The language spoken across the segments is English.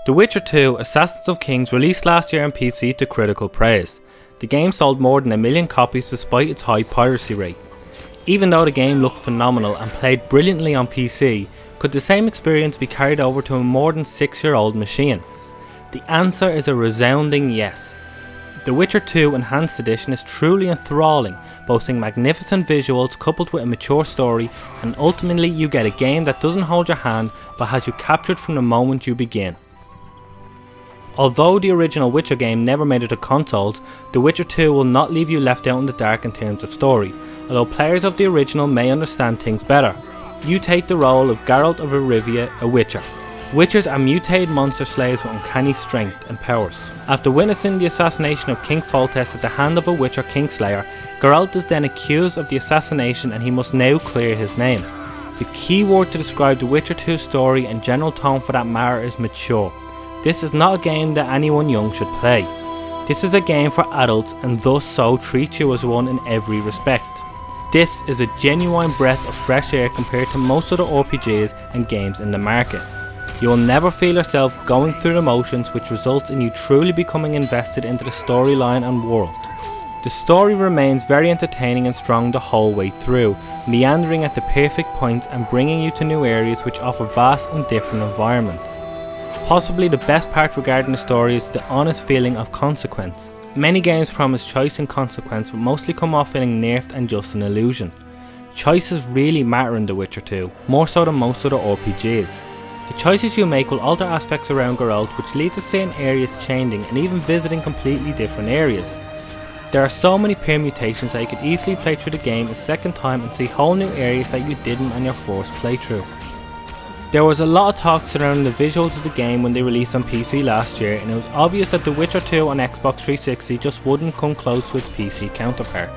The Witcher 2 Assassins of Kings released last year on PC to critical praise. The game sold more than 1 million copies despite its high piracy rate. Even though the game looked phenomenal and played brilliantly on PC, could the same experience be carried over to a more than 6-year-old machine? The answer is a resounding yes. The Witcher 2 Enhanced Edition is truly enthralling, boasting magnificent visuals coupled with a mature story, and ultimately you get a game that doesn't hold your hand but has you captured from the moment you begin. Although the original Witcher game never made it to consoles, The Witcher 2 will not leave you left out in the dark in terms of story, although players of the original may understand things better. You take the role of Geralt of Rivia, a Witcher. Witchers are mutated monster slaves with uncanny strength and powers. After witnessing the assassination of King Foltest at the hand of a Witcher Kingslayer, Geralt is then accused of the assassination and he must now clear his name. The key word to describe The Witcher 2's story and general tone for that matter is mature. This is not a game that anyone young should play. This is a game for adults and thus so treats you as one in every respect. This is a genuine breath of fresh air compared to most other RPGs and games in the market. You will never feel yourself going through the motions, which results in you truly becoming invested into the storyline and world. The story remains very entertaining and strong the whole way through, meandering at the perfect points and bringing you to new areas which offer vast and different environments. Possibly the best part regarding the story is the honest feeling of consequence. Many games promise choice and consequence but mostly come off feeling nerfed and just an illusion. Choices really matter in The Witcher 2, more so than most other RPGs. The choices you make will alter aspects around Geralt, which lead to certain areas changing and even visiting completely different areas. There are so many permutations that you could easily play through the game a second time and see whole new areas that you didn't on your first playthrough. There was a lot of talk surrounding the visuals of the game when they released on PC last year, and it was obvious that The Witcher 2 on Xbox 360 just wouldn't come close to its PC counterpart.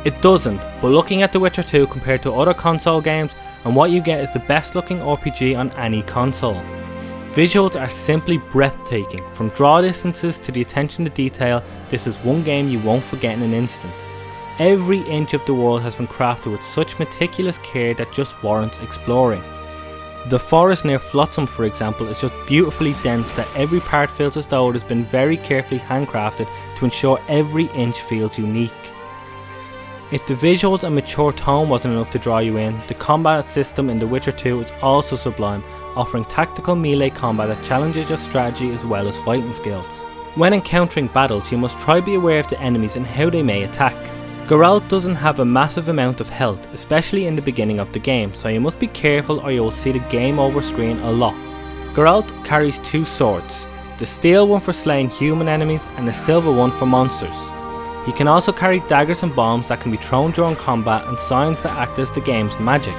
It doesn't, but looking at The Witcher 2 compared to other console games, and what you get is the best looking RPG on any console. Visuals are simply breathtaking. From draw distances to the attention to detail, this is one game you won't forget in an instant. Every inch of the world has been crafted with such meticulous care that just warrants exploring. The forest near Flotsam, for example, is just beautifully dense that every part feels as though it has been very carefully handcrafted to ensure every inch feels unique. If the visuals and mature tone wasn't enough to draw you in, the combat system in The Witcher 2 is also sublime, offering tactical melee combat that challenges your strategy as well as fighting skills. When encountering battles, you must try to be aware of the enemies and how they may attack. Geralt doesn't have a massive amount of health, especially in the beginning of the game, so you must be careful or you will see the game over screen a lot. Geralt carries 2 swords, the steel one for slaying human enemies and the silver one for monsters. He can also carry daggers and bombs that can be thrown during combat and signs that act as the game's magic.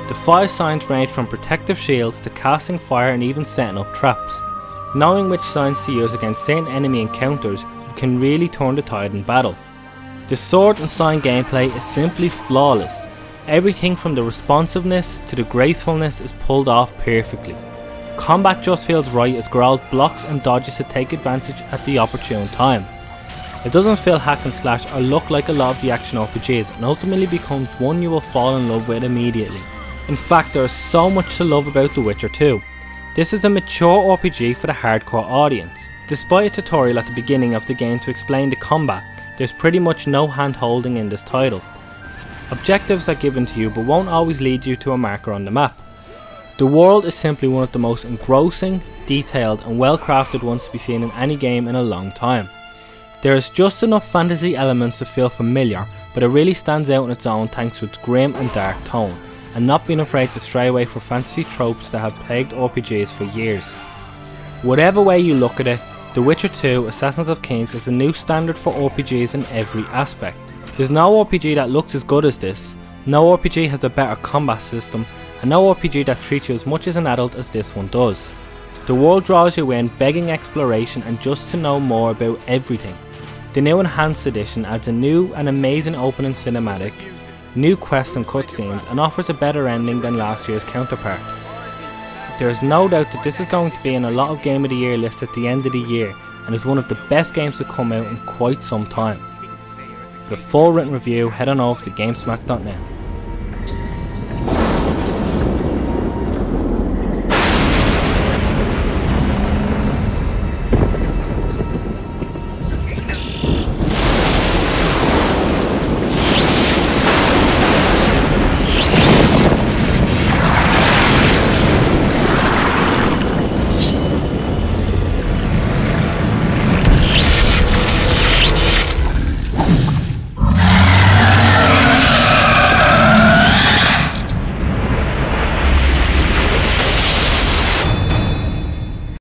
The 5 signs range from protective shields to casting fire and even setting up traps. Knowing which signs to use against certain enemy encounters can really turn the tide in battle. The sword and sign gameplay is simply flawless. Everything from the responsiveness to the gracefulness is pulled off perfectly. Combat just feels right as Geralt blocks and dodges to take advantage at the opportune time. It doesn't feel hack and slash or look like a lot of the action RPGs, and ultimately becomes one you will fall in love with immediately. In fact, there is so much to love about The Witcher 2. This is a mature RPG for the hardcore audience. Despite a tutorial at the beginning of the game to explain the combat, there's pretty much no hand holding in this title. Objectives are given to you but won't always lead you to a marker on the map. The world is simply one of the most engrossing, detailed and well crafted ones to be seen in any game in a long time. There is just enough fantasy elements to feel familiar, but it really stands out on its own thanks to its grim and dark tone, and not being afraid to stray away from fantasy tropes that have plagued RPGs for years. Whatever way you look at it, The Witcher 2 Assassins of Kings is a new standard for RPGs in every aspect. There's no RPG that looks as good as this, no RPG has a better combat system, and no RPG that treats you as much as an adult as this one does. The world draws you in, begging exploration and just to know more about everything. The new Enhanced Edition adds a new and amazing opening cinematic, new quests and cutscenes, and offers a better ending than last year's counterpart. There is no doubt that this is going to be in a lot of Game of the Year lists at the end of the year, and is one of the best games to come out in quite some time. For the full written review, head on over to Gamesmack.net.